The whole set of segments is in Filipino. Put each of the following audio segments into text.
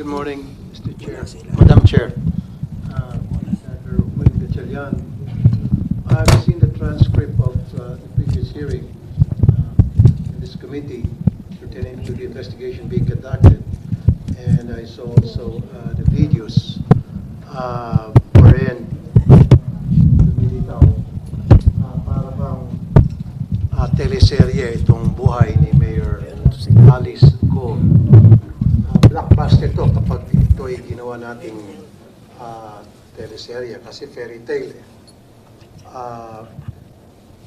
Good morning, Mr. Chair. Madam Chair. Senator Willie Gatchalian. I've seen the transcript of the previous hearing in this committee pertaining to the investigation being conducted, and I saw also the videos wherein lumilitaw para bang teleserye itong buhay ni Mayor Alice Go. Blockbuster to kapag ito ay ginawa nating teleserye kasi fairy tale.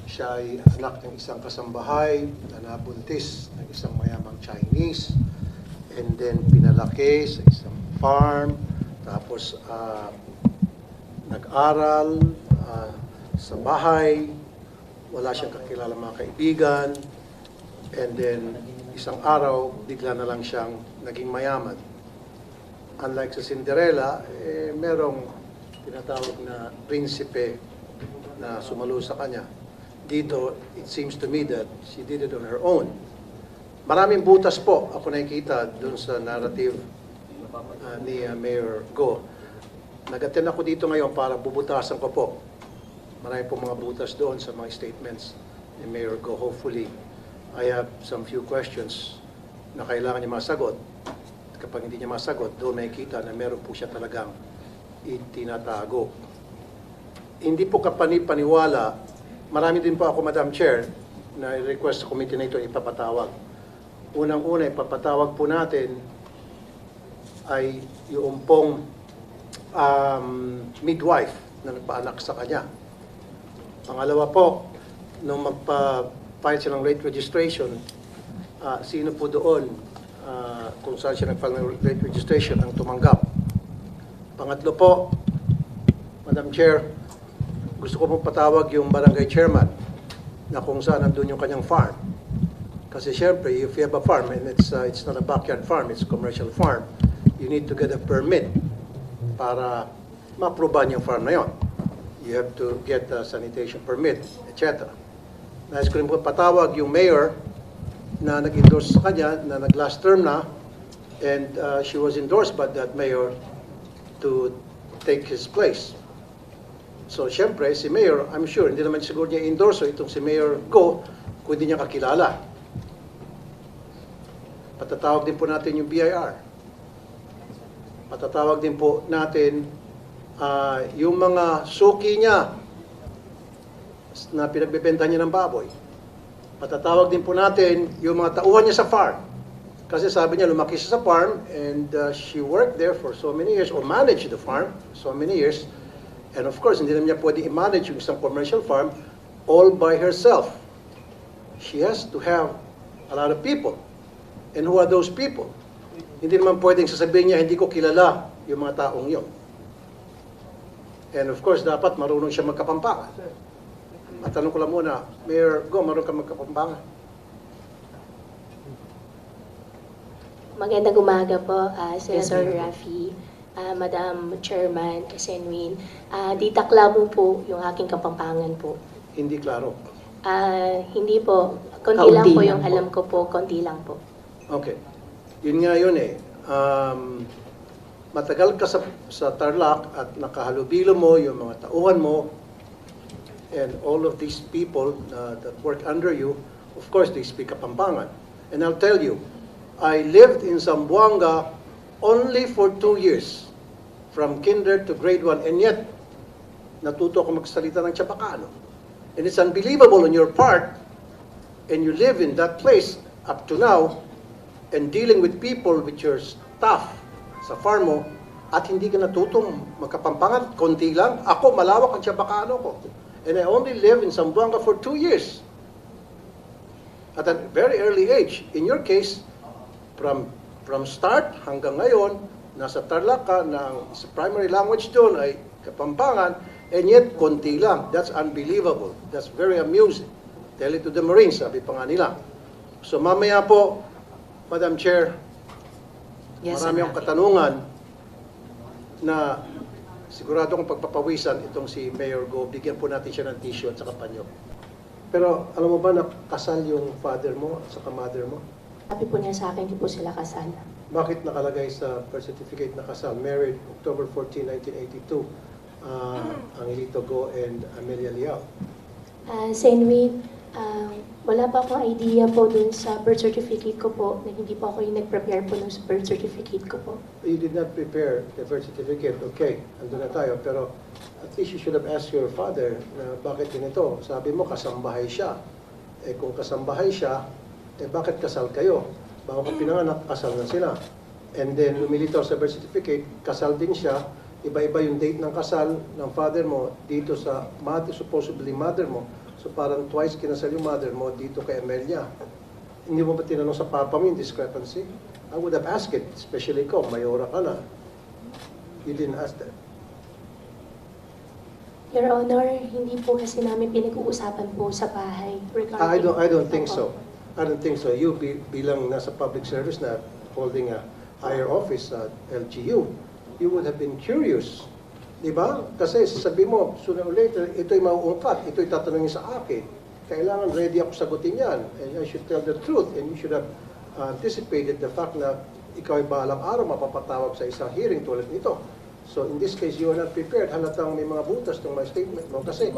Siya ay anak ng isang kasambahay na nabuntis ng isang mayamang Chinese, and then pinalaki sa isang farm, tapos nag-aral sa bahay, wala siyang kakilala mga kaibigan, and then isang araw, bigla na lang siyang naging mayaman. Unlike sa Cinderella, merong tinatawag na prinsipe na sumalo sa kanya. Dito, it seems to me that she did it on her own. Maraming butas po ako nakikita doon sa narrative ni Mayor Go. Nag-attend ako dito ngayon para bubutasan ko po. Marami po mga butas doon sa mga statements ni Mayor Go. Hopefully, I have some few questions na kailangan niya masagot. Kapag hindi niya masagot, doon makikita na meron po siya talagang itinatago. Hindi po kapani-paniwala, marami din po ako, Madam Chair, na request sa committee na ito ipapatawag. Unang-una, ipapatawag po natin ay yung pong midwife na nagpaanak sa kanya. Pangalawa po, nung file siya ng rate registration, sino po doon kung saan siya nag-file ng rate registration ang tumanggap. Pangatlo po, Madam Chair, gusto ko pong patawag yung barangay chairman na kung saan nandun yung kanyang farm. Kasi syempre, if you have a farm and it's not a backyard farm, it's a commercial farm, you need to get a permit para ma-aproban yung farm na yon. You have to get a sanitation permit, etc. Nais ko rin po patawag yung mayor na nag-endorse sa kanya, na nag-last term na, and she was endorsed by that mayor to take his place. So, syempre, si mayor, I'm sure, hindi naman siguro niya endorse itong si Mayor Go kung hindi niya kakilala. Patatawag din po natin yung BIR. Patatawag din po natin yung mga suki niya na pinagbebenta niya ng baboy. Patatawag din po natin yung mga tauhan niya sa farm. Kasi sabi niya, lumaki siya sa farm and she worked there for so many years, or managed the farm so many years. And of course, hindi naman niya pwede i-manage yung isang commercial farm all by herself. She has to have a lot of people. And who are those people? Hindi naman pwedeng sasabihin niya, hindi ko kilala yung mga taong yun. And of course, dapat marunong siya magkapampangan. At tanong ko lang muna, Mayor Go, marunong ka magkapampangan? Magandang umaga po, Senator Raffy, Madam Chairman, Senwin. Di taklamo po yung aking kapampangan po. Hindi klaro. Hindi po. Konti lang po yung alam ko po. Konti lang po. Okay. Yun nga yun eh. Matagal ka sa Tarlac at nakahalubilo mo yung mga tauhan mo, and all of these people that work under you, of course, they speak Kapampangan. And I'll tell you, I lived in Zamboanga only for 2 years, from kinder to grade 1, and yet, natuto ako magsalita ng Chabacano. And it's unbelievable on your part, and you live in that place up to now, and dealing with people, with your staff sa farm mo, at hindi ka natutong magkapampangan, konti lang. Ako, malawak ang Chabacano ko. And I only live in Zamboanga for 2 years. At a very early age. In your case, from start hanggang ngayon, nasa Tarlac ka, na ang primary language doon ay Kapampangan, and yet, konti lang. That's unbelievable. That's very amusing. Tell it to the Marines, sabi pa nga nila. So mamaya po, Madam Chair, yes, marami akong katanungan na sigurado kong pagpapawisan itong si Mayor Go. Bigyan po natin siya ng tissue at saka panyo. Pero alam mo ba na kasal yung father mo at saka mother mo? Sabi po niya sa akin, hindi po sila kasal. Bakit nakalagay sa birth certificate na kasal? Married October 14, 1982, Angelito Go and Amelia Liao. Senwin, wala pa akong idea po dun sa birth certificate ko po, na hindi po ako yung nag-prepare po ng birth certificate ko po. You did not prepare the birth certificate. Okay, andun na tayo. Pero at least you should have asked your father na bakit ganito. Sabi mo, kasambahay siya. Eh kung kasambahay siya, eh bakit kasal kayo? Bago ka pinanganak, kasal na sila. And then lumilitaw sa birth certificate, kasal din siya. Iba-iba yung date ng kasal ng father mo dito sa mother, supposedly mother mo. So parang twice kinasal yung mother mo dito kay Amelia. Hindi mo ba tinanong sa papa mo yung discrepancy? I would have asked it, especially ikaw, mayora ka na. You didn't ask that. Your Honor, hindi po kasi namin pinag-uusapan po sa bahay regarding... I don't think so. I don't think so. You bilang nasa public service na holding a higher office at LGU, you would have been curious. Di ba? Kasi sasabihin mo, sooner or later, ito'y mauungkat, ito'y tatanungin sa akin. Kailangan ready ako sagutin yan. And I should tell the truth. And you should have anticipated the fact na ikaw ay balang araw mapapatawag sa isang hearing tulad nito. So in this case, you are not prepared. Halatang may mga butas ng my statement mo. Kasi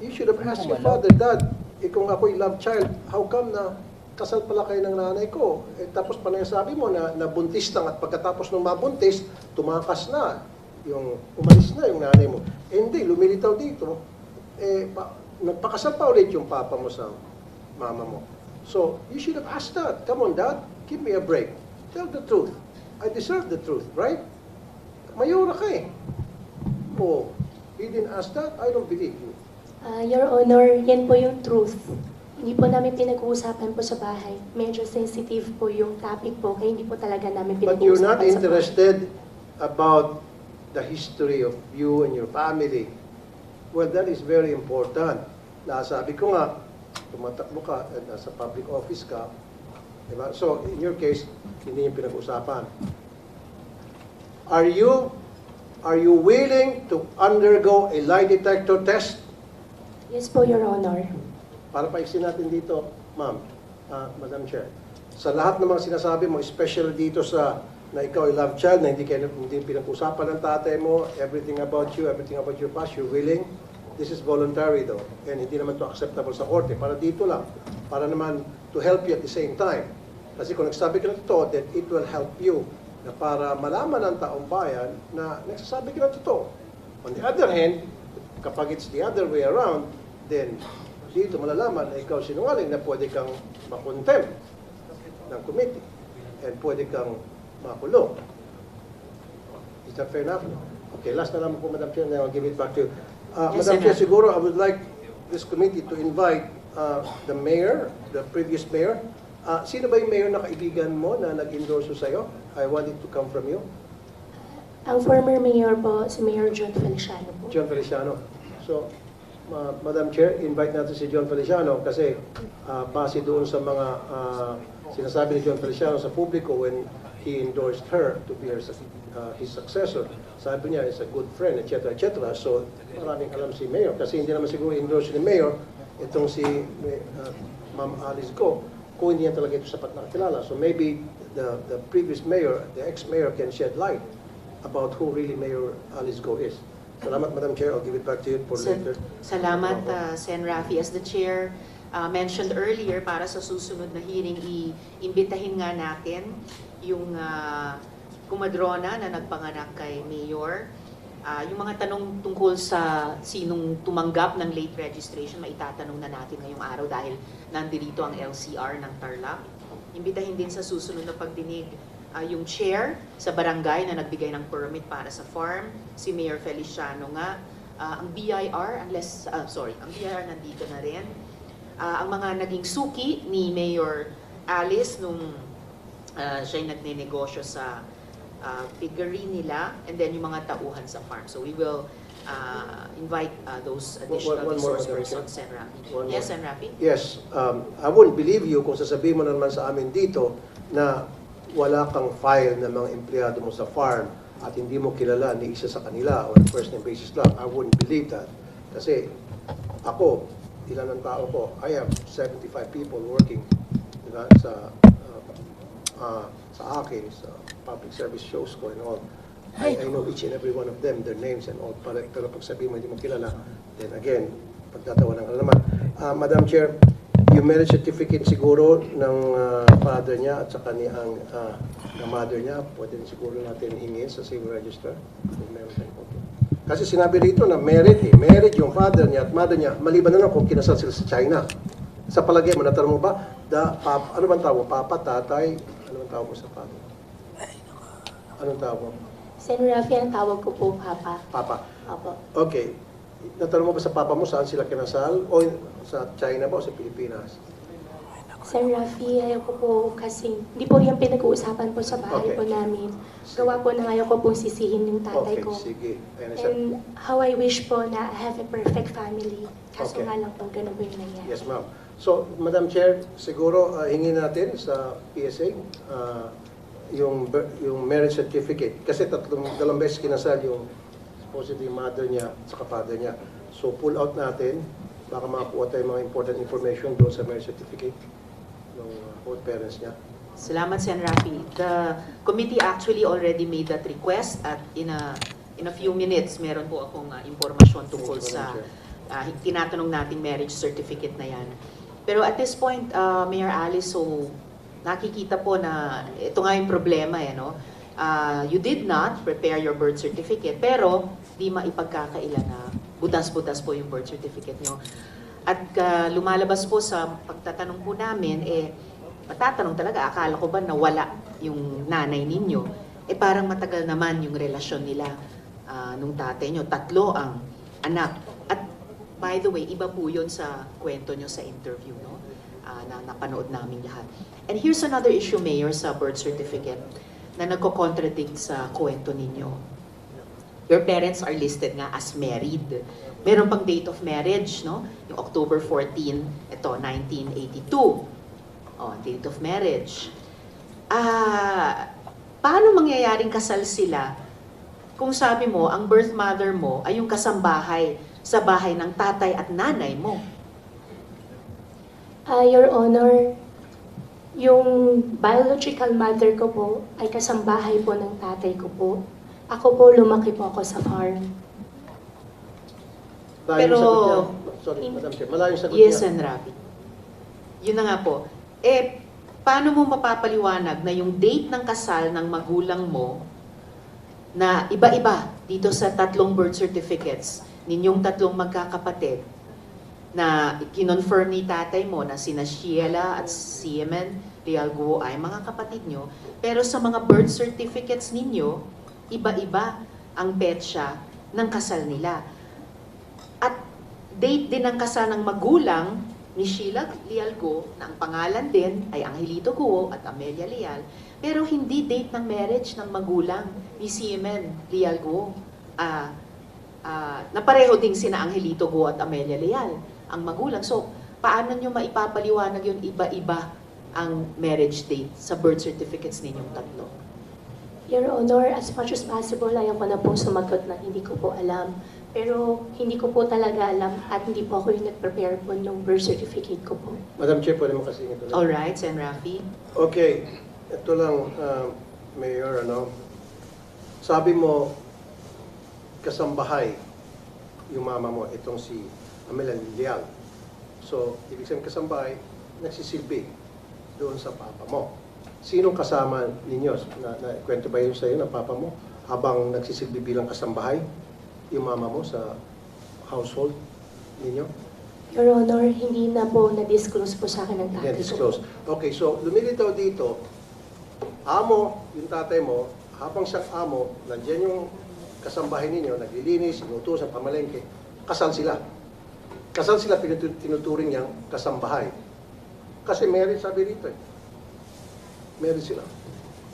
you should have asked your father, Dad, kung ako'y love child, how come na kasal pala kayo ng nanay ko? Eh, tapos panay sabi mo na nabuntis lang at pagkatapos ng mabuntis, tumakas na. Umalis na yung nanay mo. Eh, hindi, lumilitaw dito. Nagpakasal pa ulit yung papa mo sa mama mo. So, you should have asked that. Come on, Dad, give me a break. Tell the truth. I deserve the truth, right? Mayora ka eh. Oh, you didn't ask that? I don't believe you. Your Honor, yan po yung truth. Hindi po namin pinag-uusapan po sa bahay. Medyo sensitive po yung topic po, kaya hindi po talaga namin But you're pinag-uusapan not sa bahay. interested about the history of you and your family. Well, that is very important. Nasabi ko nga, tumatakbo ka at nasa public office ka. Diba? So, in your case, hindi yung pinag-usapan. Are you willing to undergo a lie detector test? Yes po, Your Honor. Para paiksin natin dito, ma'am, Madam Chair. Sa lahat ng mga sinasabi mo, especially dito sa na ikaw ay love child, na hindi pinag-usapan ng tatay mo, everything about you, everything about your past, you're willing. This is voluntary though, and hindi naman to acceptable sa korte. Para dito lang, para naman to help you at the same time. Kasi kung nagsabi ka ng totoo, then it will help you na para malaman ng taong bayan na nagsasabi ka ng totoo. On the other hand, kapag it's the other way around, then dito malalaman na ikaw sinungaling na pwede kang makontempt ng committee and pwede kang makulong. Is that fair enough? Okay, last na naman po, Madam Chair, and I'll give it back to you. Yes, Madam Chair, Senator. siguro I would like this committee to invite the mayor, the previous mayor. Sino ba yung mayor na kaibigan mo na nag-endorso sa'yo? I want it to come from you. Ang former mayor po, si Mayor John Feliciano po. John Feliciano. So, Madam Chair, invite natin si John Feliciano kasi base doon sa mga sinasabi ni John Feliciano sa publiko when he endorsed her to be his successor. Sabi niya, is a good friend, etc., etc. So, maraming alam si Mayor. Kasi hindi naman siguro endorse ni Mayor itong si Ma'am Alice Go kung hindi niya talaga ito sapat na kakilala. So, maybe the previous mayor, the ex-mayor can shed light about who really Mayor Alice Go is. Salamat, Madam Chair. I'll give it back to you for later. Salamat, Sen. Rafi. As the Chair mentioned earlier, para sa susunod na hearing, iimbitahin nga natin yung kumadrona na nagpanganak kay Mayor. Yung mga tanong tungkol sa sinong tumanggap ng late registration, maitatanong na natin ngayong araw dahil nandito ang LCR ng Tarlac. Imbitahin din sa susunod na pagdinig yung chair sa barangay na nagbigay ng permit para sa farm, si Mayor Feliciano nga. Ang BIR, ang BIR nandito na rin. Ang mga naging suki ni Mayor Alice nung siya'y nagnenegosyo sa piggery nila, and then yung mga tauhan sa farm. So we will invite those additional One more, resource Madam persons, Chair. Sen. Rafi. One more. Yes, Sen. Rafi? Yes, I wouldn't believe you kung sasabihin mo naman sa amin dito na wala kang file ng mga empleyado mo sa farm at hindi mo kilala ni isa sa kanila on a first name basis lang. I wouldn't believe that. Kasi ako, ilan ang tao ko? I have 75 people working, diba, sa sa akin, sa public service shows ko and all, I know each and every one of them, their names and all, pero pag sabihin mo hindi mo kilala, then again, pagtatawanan ka na naman. Madam Chair, yung marriage certificate siguro ng father niya at saka ni ang na mother niya, pwede rin siguro natin hingin sa civil register. Kung meron tayong copy. Kasi sinabi rito na married yung father niya at mother niya, maliban na lang kung kinasal sila sa China. Sa palagay mo, natanong mo ba, ano bang tawag mo? Papa, tatay, ano bang tawag mo sa father? Anong tawag mo? Sen. Rafi, ang tawag ko po, Papa. Papa. Opo. Okay. Natanong mo ba sa papa mo saan sila kinasal? O sa China ba o sa Pilipinas? Sir Rafi, ayaw ko po kasi hindi po yung pinag-uusapan po sa bahay Okay. po namin. Gawa po na ayaw ko pong sisihin yung tatay Okay, ko. sige. I understand. And how I wish po na I have a perfect family. Kaso Okay. nga lang po, ganun po yung nangyari. Yes, ma'am. So, Madam Chair, siguro hingin natin sa PSA yung marriage certificate. Kasi dalawang beses kinasal yung supposedly mother niya at saka father niya. So, pull out natin. Baka makakuha tayo mga important information doon sa marriage certificate ng both parents niya. Salamat, Sen. Rafi. The committee actually already made that request at in a few minutes, meron po akong impormasyon tungkol Thank you, sa Madam tinatanong nating marriage certificate na yan. Pero at this point, Mayor Alice, so nakikita po na ito nga yung problema no? You did not prepare your birth certificate, pero di maipagkakaila na butas-butas po yung birth certificate nyo. At lumalabas po sa pagtatanong po namin, matatanong talaga, akala ko ba nawala yung nanay ninyo? Parang matagal naman yung relasyon nila nung tatay nyo. 3 ang anak. At by the way, iba po yun sa kwento nyo sa interview, no? Na napanood namin lahat. And here's another issue, Mayor, sa birth certificate na nagko-contradict sa kwento ninyo. Your parents are listed nga as married. Meron pang date of marriage, no? Yung October 14, ito, 1982. Oh, date of marriage. Paano mangyayaring kasal sila kung sabi mo, ang birth mother mo ay yung kasambahay sa bahay ng tatay at nanay mo? Your Honor, yung biological mother ko po ay kasambahay po ng tatay ko po. Ako po, lumaki po ako sa farm. Malayo Pero- yung sagot niya. Sorry, Madam Chair. Malayo yung sagot Yes, niya. and Rafi. Yun na nga po. Paano mo mapapaliwanag na yung date ng kasal ng magulang mo na iba-iba dito sa 3 birth certificates ninyong 3 magkakapatid na kinonfirm ni tatay mo na sina Sheila at Siemen Rialgo ay mga kapatid nyo, pero sa mga birth certificates ninyo, iba-iba ang petsa ng kasal nila. At date din ng kasal ng magulang ni Sheila Lialgo, na ang pangalan din ay Angelito Guo at Amelia Leal, pero hindi date ng marriage ng magulang ni Siemen Lialgo. Na pareho ding sina Angelito Guo at Amelia Leal, ang magulang. So, paano nyo maipapaliwanag yun iba-iba ang marriage date sa birth certificates ninyong 3? Your Honor, as much as possible, ayaw ko na po sumagot na hindi ko po alam. Pero hindi ko po talaga alam at hindi po ako yung nag-prepare po ng birth certificate ko po. Madam Chair, pwede mo kasi ito. Alright, Sen. Rafi. Okay, ito lang, Mayor, sabi mo, kasambahay yung mama mo, itong si Amelia Leal. So, ibig sabihin kasambahay, nagsisilbi doon sa papa mo. Sinong kasama ninyo? Kwento ba yun sa'yo ng papa mo habang nagsisilbi bilang kasambahay yung mama mo sa household ninyo? Your Honor, hindi na po na-disclose po sa akin ng tatay Yeah, ko. disclose. Okay, so lumilitaw dito, amo, yung tatay mo, habang siyang amo, nandiyan yung kasambahay ninyo, naglilinis, inutusan, pamalengke, kasal sila. Kasal sila, tinuturing niyang kasambahay. Kasi married, sabi rito eh. Married sila.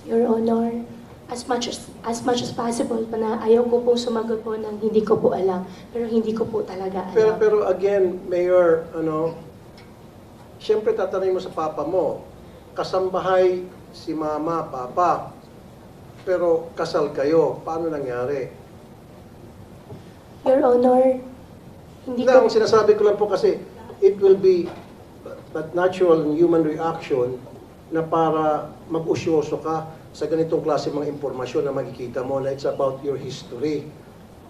Your Honor, as much as possible pa na ayaw ko pong sumagot po ng hindi ko po alam. Pero hindi ko po talaga alam. Pero again, Mayor, siyempre tatanungin mo sa papa mo, kasambahay si mama, papa, pero kasal kayo, paano nangyari? Your Honor, hindi Hindi, ang ko... sinasabi ko lang po kasi it will be but natural and human reaction na para mag-usyoso ka sa ganitong klase mga impormasyon na makikita mo na it's about your history.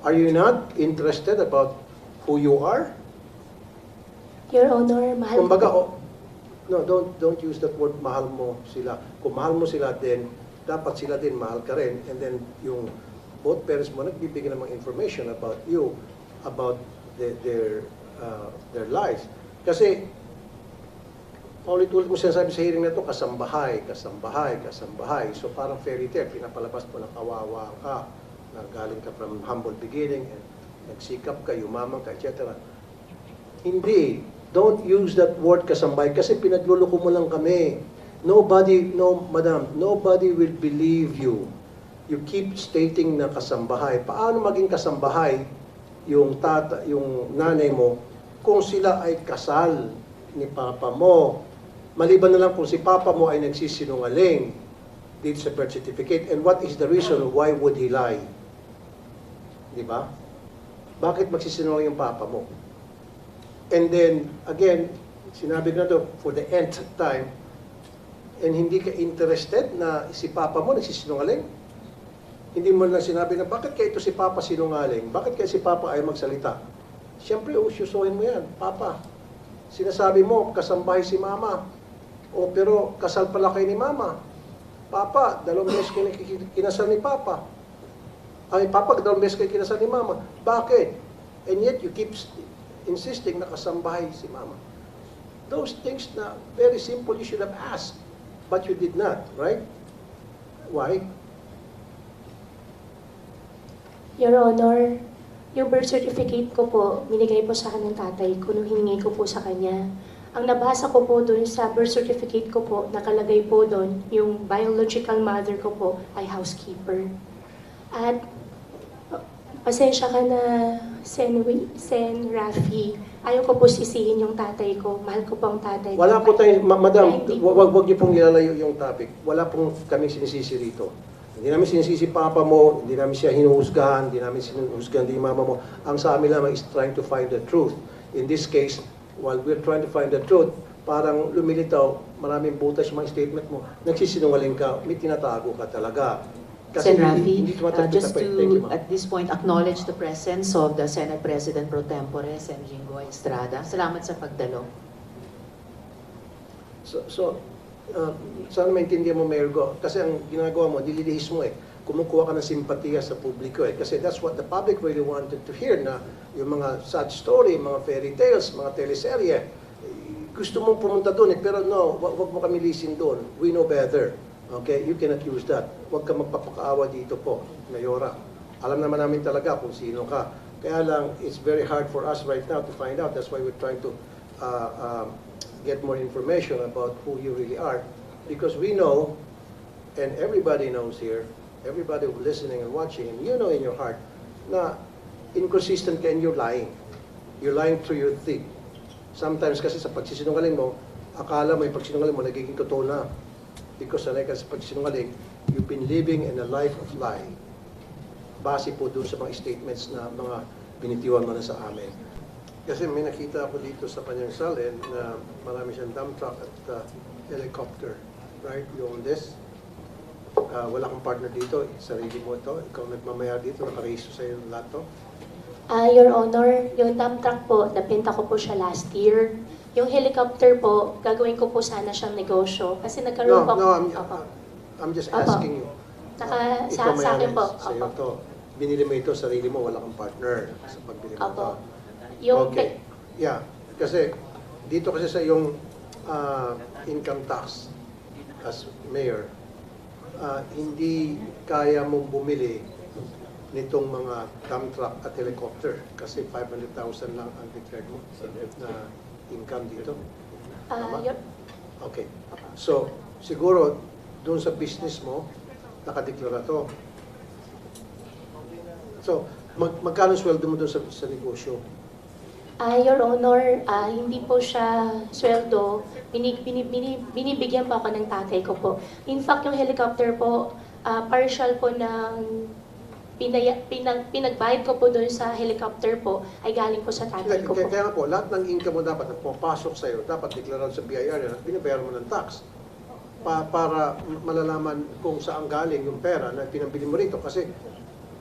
Are you not interested about who you are? Your Honor, mahal Kumbaga, po. no, don't use that word, mahal mo sila. Kung mahal mo sila din, dapat sila din mahal ka rin. And then yung both parents mo nagbibigay ng mga information about you, about their lives. Kasi paulit-ulit mo sinasabi sa hearing na ito, kasambahay, kasambahay, kasambahay. So parang fairy tale, pinapalabas mo na kawawa ka, na galing ka from humble beginning, and nagsikap ka, yumaman ka, etc. Hindi. Don't use that word kasambahay kasi pinagluloko mo lang kami. Nobody, no, madam, nobody will believe you. You keep stating na kasambahay. Paano maging kasambahay yung nanay mo kung sila ay kasal ni papa mo? Maliban na lang kung si papa mo ay nagsisinungaling dito sa birth certificate. And what is the reason why would he lie? Di ba? Bakit magsisinungaling yung papa mo? And then, again, sinabi ko na to for the nth time, and hindi ka interested na si papa mo nagsisinungaling? Hindi mo lang sinabi na, bakit kaya ito si papa sinungaling? Bakit kaya si papa ay magsalita? Siyempre, usyusuhin mo yan. Papa, sinasabi mo, kasambahay si mama. O, pero kasal pala kayo ni mama. Papa, 2 beses kayo kinasal ni papa. Ay, papa, 2 beses kayo kinasal ni mama. Bakit? And yet, you keep insisting na kasambahay si mama. Those things na very simple, you should have asked. But you did not, right? Why? Your Honor, yung birth certificate ko po, binigay po sa akin ng tatay ko nung hiningi ko po sa kanya. Ang nabasa ko po doon sa birth certificate ko po, nakalagay po doon, yung biological mother ko po ay housekeeper. At pasensya ka na, Sen Rafi. Ayaw ko po sisihin yung tatay ko. Mahal ko po ang tatay ko. Wala po tayo, madam, Hindi. wag niyo pong ilalayo yung topic. Wala pong kaming sinisisi rito. Hindi namin sinisisi papa mo, hindi namin siya hinuhusgahan, hindi namin sinuhusgahan din mama mo. Ang sa amin lamang is trying to find the truth. In this case, while we're trying to find the truth, parang lumilitaw, maraming butas yung mga statement mo, nagsisinungaling ka, may tinatago ka talaga. Sen. Rafi, hindi tumatagpo just tapos. Thank you, to, ma'am. at this point, acknowledge the presence of the Senate President Pro Tempore, Sen. Jingo Estrada. Salamat sa pagdalo. Sana maintindihan mo, Mayor Go. Kasi ang ginagawa mo, dililihis mo eh. Kumukuha ka ng simpatiya sa publiko eh. Kasi that's what the public really wanted to hear, na yung mga sad story, mga fairy tales, mga teleserye. Gusto mong pumunta doon eh, pero no, wag mo kami lisin doon. We know better. Okay? You cannot use that. Huwag ka magpapakaawa dito po, Mayora. Alam naman namin talaga kung sino ka. Kaya lang, it's very hard for us right now to find out. That's why we're trying to get more information about who you really are. Because we know, and everybody knows here, everybody listening and watching, and you know in your heart, na inconsistent ka and you're lying. You're lying through your teeth. Sometimes kasi sa pagsisinungaling mo, akala mo yung pagsinungaling mo nagiging totoo na. Because sanay ka sa pagsinungaling, you've been living in a life of lying. Base po doon sa mga statements na mga binitiwan mo na sa amin. Kasi may nakita ako dito sa Panyang na marami siyang dump truck at helicopter. Right? You own this. Wala kang partner dito. Sarili mo ito. Ikaw nagmamayar dito. Nakarehisto sa'yo lahat to. Your Honor, yung dump truck po, napinta ko po siya last year. Yung helicopter po, gagawin ko po sana siyang negosyo. Kasi nagkaroon po... Opo. I'm just Opo. asking you. Sa akin po. Sa'yo Opo. to. Binili mo ito, sarili mo, wala kang partner sa pagbili mo ito. Opo. Yung Okay. Yeah. Kasi, dito kasi sa yung income tax as mayor, hindi kaya mong bumili nitong mga dump truck at helicopter kasi 500,000 lang ang declared mo na income dito. Tama? Okay. So, siguro, doon sa business mo, nakadeklara to. So, magkano sweldo mo doon sa negosyo? Your Honor, hindi po siya sweldo. Binibigyan po ako ng tatay ko po. In fact, yung helicopter po, partial po ng pinagbayad ko po doon sa helicopter po ay galing po sa tatay ko po. Kaya nga po, lahat ng income mo dapat na pumapasok sa'yo, dapat deklarado sa BIR yan at binabayaran mo ng tax. para malalaman kung saan galing yung pera na pinambili mo rito. Kasi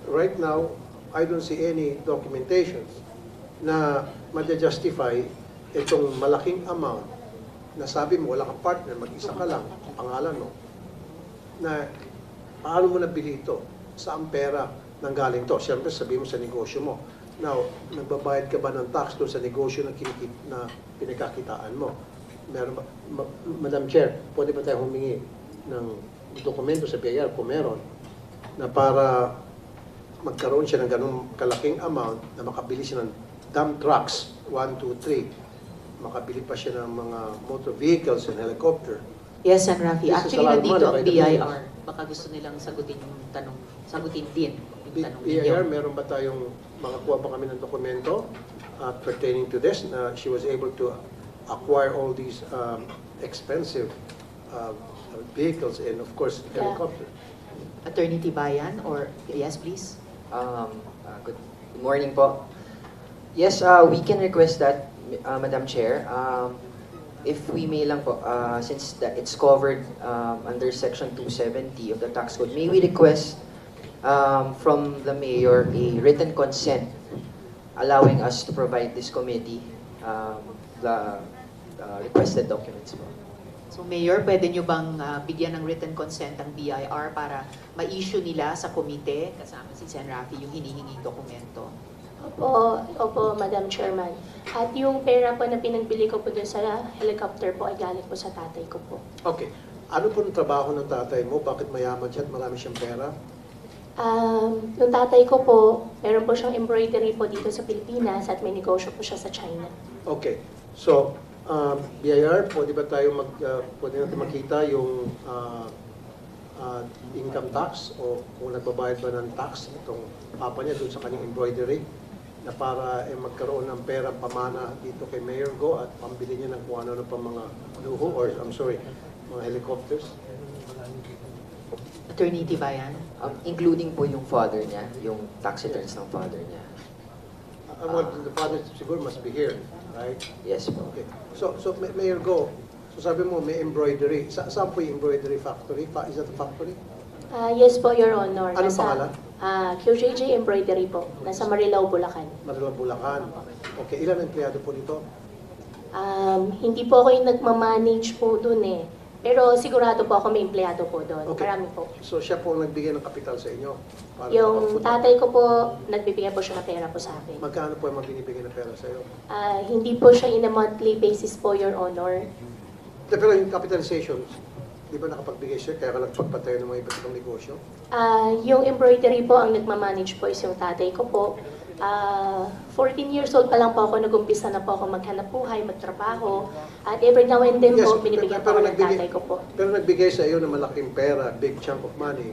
right now, I don't see any documentations na ma-justify itong malaking amount na sabi mo, wala kang partner, mag-isa ka lang, pangalan mo, na paano mo nabili ito? Saan pera nanggaling to? Siyempre, sabihin mo sa negosyo mo. Now, nagbabayad ka ba ng tax doon sa negosyo na pinagkakitaan mo? Meron ba, Madam Chair, pwede ba tayo humingi ng dokumento sa BIR kung meron na para magkaroon siya ng ganung kalaking amount na makabili siya ng dump trucks, 1, 2, 3, makabili pa siya ng mga motor vehicles and helicopter. Yes, Sen. Rafi. This is Actually, a lot of nandito money ang by the BIR. Baka gusto nilang sagutin yung tanong. Sagutin din yung tanong ninyo. BIR, meron ba tayong makakuha pa kami ng dokumento pertaining to this na she was able to acquire all these expensive vehicles and of course helicopter. Attorney Tibayan, or yes, please. Good morning po. Yes, we can request that, Madam Chair. If we may lang po, since it's covered under Section 270 of the Tax Code, may we request from the Mayor a written consent allowing us to provide this committee the requested documents po. So, Mayor, pwede nyo bang bigyan ng written consent ang BIR para ma-issue nila sa komite, kasama si Sen. Rafi, yung hinihinging dokumento? Opo, Madam Chairman. At yung pera po na pinagbili ko po dun sa helicopter po ay galing po sa tatay ko po. Okay. Ano po ang trabaho ng tatay mo? Bakit mayaman siya at marami siyang pera? Yung tatay ko po, meron po siyang embroidery po dito sa Pilipinas at may negosyo po siya sa China. Okay. So, BIR, pwede ba tayo pwede natin makita yung income tax o kung nagbabayad ba ng tax itong papa niya doon sa kanyang embroidery na para magkaroon ng pera pamana dito kay Mayor Go at pambili niya ng kung ano pa mga luho or mga helicopters. Attorney Tibayan? Including po yung father niya, yung tax returns ng father niya. Well, the father siguro must be here, right? Yes po. Okay. So Mayor Go, so sabi mo may embroidery. Saan po yung embroidery factory? Is that a factory? Yes po, Your Honor. Anong pangalan? QJJ Embroidery po. Nasa Marilao, Bulacan. Manila, Bulacan. Okay, ilan ang empleyado po nito? Hindi po ako yung nagmamanage po dun eh. Pero sigurado po ako may empleyado po doon. Okay. Marami po. So siya po ang nagbigay ng kapital sa inyo? Para Yung makapunta. tatay ko po, nagbibigay po siya ng pera po sa akin. Magkano po ang binibigay ng pera sa iyo? Hindi po siya in a monthly basis po, Your Honor. Pero yung capitalization, di ba nakapagbigay siya kaya ka nagpagpatayo ng mga iba't ibang negosyo? Yung embroidery po, ang nagmamanage po is yung tatay ko po. 14 years old pa lang po ako, nag-umpisa na po ako maghanap buhay, magtrabaho. At every now and then po, binibigyan po ako ng tatay ko po. Pero nagbigay sa iyo ng malaking pera, big chunk of money,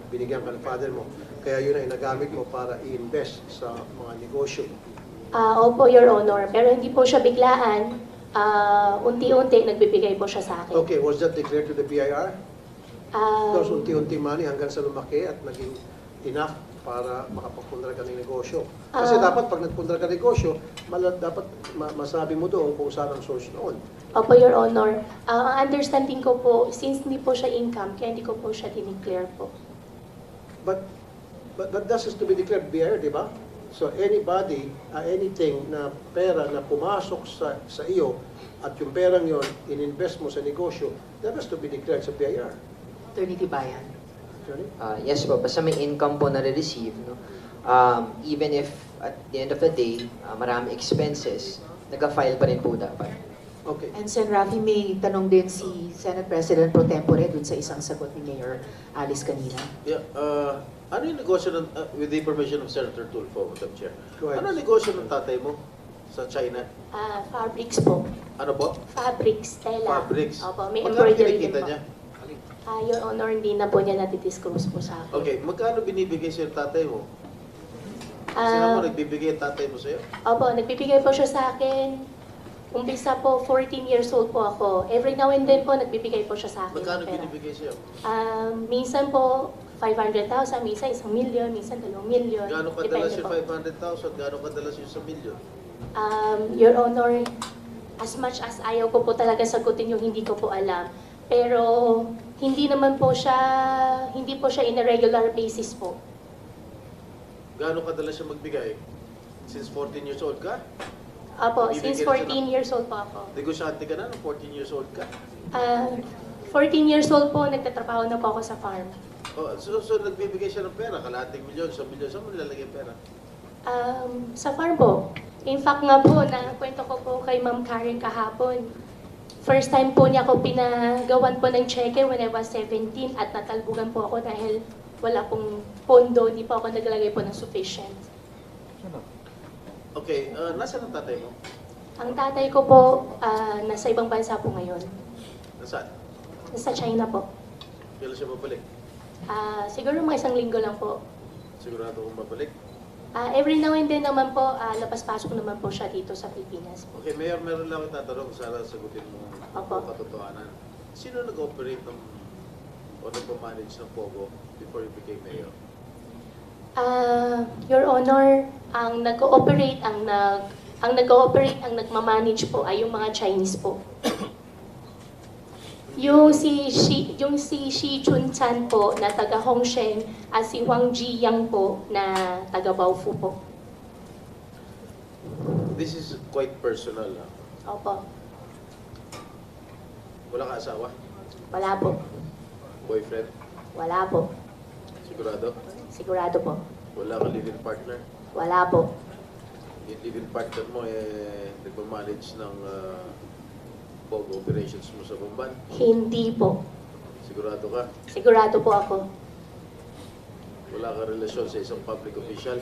binigyan ka ng father mo. Kaya yun ay nagamit mo para i-invest sa mga negosyo. Opo, Your Honor. Pero hindi po siya biglaan. Unti-unti, nagbibigay po siya sa akin. Okay, was that declared to the BIR? Those Um, unti-unti money hanggang sa lumaki at naging enough para makapagpundar ka ng negosyo. Kasi dapat pag nagpundar ka ng negosyo, dapat masabi mo doon kung saan ang source noon. Opo, Your Honor. Ang understanding ko po, since hindi po siya income, kaya hindi ko po siya dineclare po. But that has to be declared BIR, di ba? So anybody, anything na pera na pumasok sa iyo at yung perang yon ininvest mo sa negosyo, that has to be declared sa BIR. Attorney Tibayan? Actually, Yes po, basta may income po na receive, no? Even if at the end of the day, marami expenses, nag-file pa rin po dapat. okay. And Sen. Rafi, may tanong din si Senate President Pro Tempore dun sa isang sagot ni Mayor Alice kanina. Yeah, ano yung negosyo ng, with the permission of Senator Tulfo, Madam Chair? Go ahead. Ano ang negosyo ng tatay mo sa China? Fabrics po. Ano po? Fabrics, tela. Fabrics. Opo, may Magkano embroidery din kinikita po. niya? Your Honor, hindi na po niya natidisclose po sa akin. Okay, magkano binibigay sa'yo ng tatay mo? Sino mo nagbibigay ang tatay mo sa'yo? Opo, nagbibigay po siya sa akin. Umpisa po, 14 years old po ako. Every now and then po, nagbibigay po siya sa akin Magkano ng pera. binibigay sa'yo? Minsan po, 500,000, minsan 1,000,000, minsan 2,000,000. Gaano kadalas Depende yung po. 500,000? Gaano kadalas yung 1,000,000? Your Honor, as much as ayaw ko po talaga sagutin yung hindi ko po alam, Pero hindi po siya in a regular basis po. Gaano kadalas siya magbigay? Since 14 years old ka? Apo, Bibigyan since siya 14 years old po ako. Negosyante ka na nung 14 years old ka? 14 years old po, nagtatrabaho na po ako sa farm. Oh, so nagbibigay siya ng pera, kalahating milyon, 1 milyon, saan mo nilalagay yung pera? Sa farm po. In fact nga po, nakwento ko po kay Ma'am Karen kahapon. First time po niya ako pinagawan po ng cheque when I was 17 at natalbugan po ako dahil wala pong pondo, hindi po ako naglagay po ng sufficient. Okay, nasaan ang tatay mo? Ang tatay ko po, nasa ibang bansa po ngayon. Nasaan? Nasa China po. Kailan siya babalik? Siguro mga 1 linggo lang po. Sigurado kung babalik? Every now and then naman po, labas-pasok naman po siya dito sa Pilipinas po. Okay, Mayor, meron lang akong tatanong, sana sagutin mo Opo. ang katotohanan. Sino nag-operate o nagpa-manage ng Pogo before you became mayor? Your Honor, ang nag-ooperate, ang nagma-manage po ay yung mga Chinese po. Yung si Shi Chun-chan po na taga Hongshen at si Huang Ji-yang po na taga Baofu po. This is quite personal. Ha? Opo. Wala ka asawa? Wala po. Boyfriend? Wala po. Sigurado? Sigurado po. Wala ka live-in partner? Wala po. Yung live-in partner mo, nagpa-manage ng Pogo operations mo sa Bamban? Hindi po. Sigurado ka? Sigurado po ako. Wala ka relasyon sa isang public official?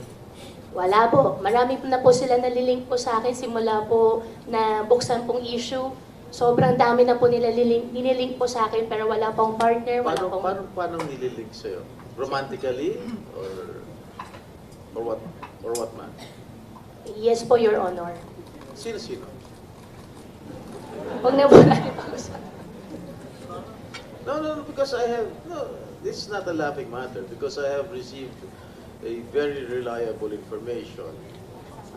Wala po. Marami po na po sila nalilink po sa akin simula po na buksan pong issue. Sobrang dami na po nila nililink po sa akin pero wala pong partner, wala pong... Paano nililink sa'yo? Romantically? Or what man? Yes po, Your Honor. Sino-sino? Huwag na po natin pag-usapan. No, because this is not a laughing matter because I have received a very reliable information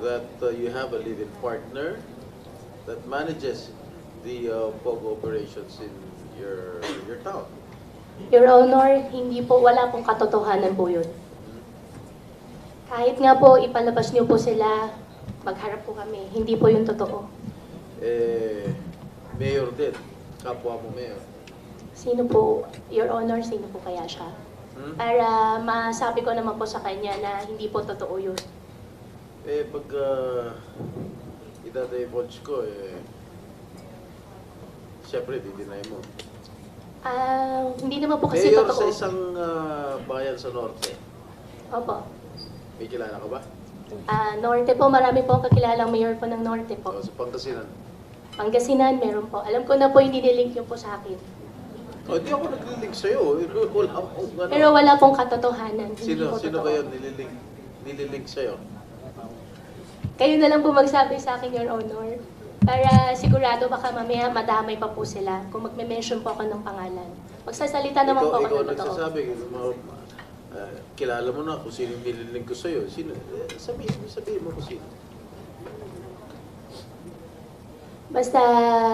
that you have a live-in partner that manages the Pogo operations in your town. Your Honor, hindi po, wala pong katotohanan po yun. Kahit nga po ipalabas niyo po sila, magharap po kami. Hindi po yun totoo. Mayor din, kapwa mo mayor. Sino po, Your Honor, sino po kaya siya? Para masabi ko naman po sa kanya na hindi po totoo yun. Pag idadivulge ko, siyempre, di-deny mo. Hindi naman po kasi Mayor totoo. sa isang bayan sa Norte, Opo. may kilala ka ba? Norte po, marami po ang kakilalang mayor po ng Norte po. Sa Pangasinan. Pangasinan, meron po. Alam ko na po yung nililink niyo po sa akin. Hindi ako naglilink sa'yo. Wala akong ano. Pero wala pong katotohanan. Hindi po Sino totoo. ba yun nililink sa'yo? Kayo na lang po magsabi sa akin, Your Honor. Para sigurado baka mamaya madamay pa po sila kung magme-mention po ako ng pangalan. Magsasalita naman po ako Ikaw ng totoo. nagsasabi, kilala mo na kung sino yung nililink ko sa'yo. Sino? Sabihin mo kung sino. Basta,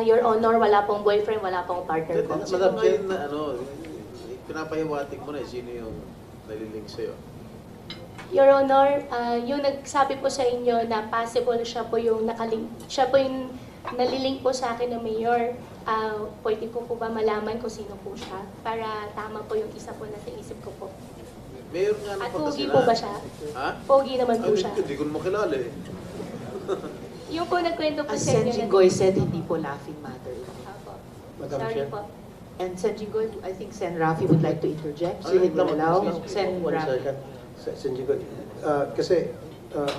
Your Honor, wala pong boyfriend, wala pong partner po. Sino ngayon na pinapahiwatig mo na sino yung nililink sa'yo? Your Honor, yung nagsabi po sa inyo na possible siya po yung nalilink po sa akin ng mayor, pwede ko po ba malaman kung sino po siya? Para tama po yung isa po na sa isip ko po. Mayor nga ng At Pangasinan. pogi po ba siya? Ha? Pogi naman po siya. Hindi ko naman makilala eh. Yung po nagkwento po As sa Sen inyo. Jinggoy said, hindi po laughing matter. Apo. Madam Sorry Chair. po. And Sen Jinggoy, I think Sen Rafi would like to interject. So Ay, you will allow excuse me. Sen One Rafi. second. Senjigoy. Kasi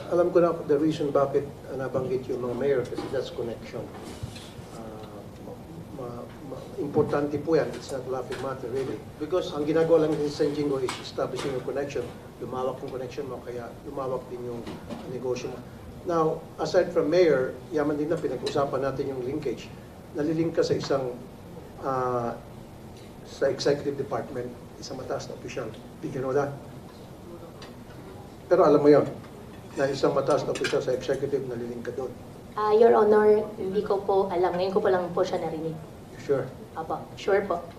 alam ko na the reason bakit nabanggit yung mga mayor kasi that's connection. Importante po yan. It's not laughing matter really. Because Ang ginagawa lang ni Senjingo is establishing a connection. Lumawak yung connection mo kaya lumawak din yung negosyo mo. Now, aside from mayor, yaman din na pinag-usapan natin yung linkage. Nalilink ka sa isang sa executive department, isang mataas na opisyal. Did you know that? Pero alam mo yon na isang mataas na opisyal sa executive nalilink ka doon. Your Honor, hindi ko po alam. Ngayon ko po lang po siya narinig. You Sure. Apo, sure po.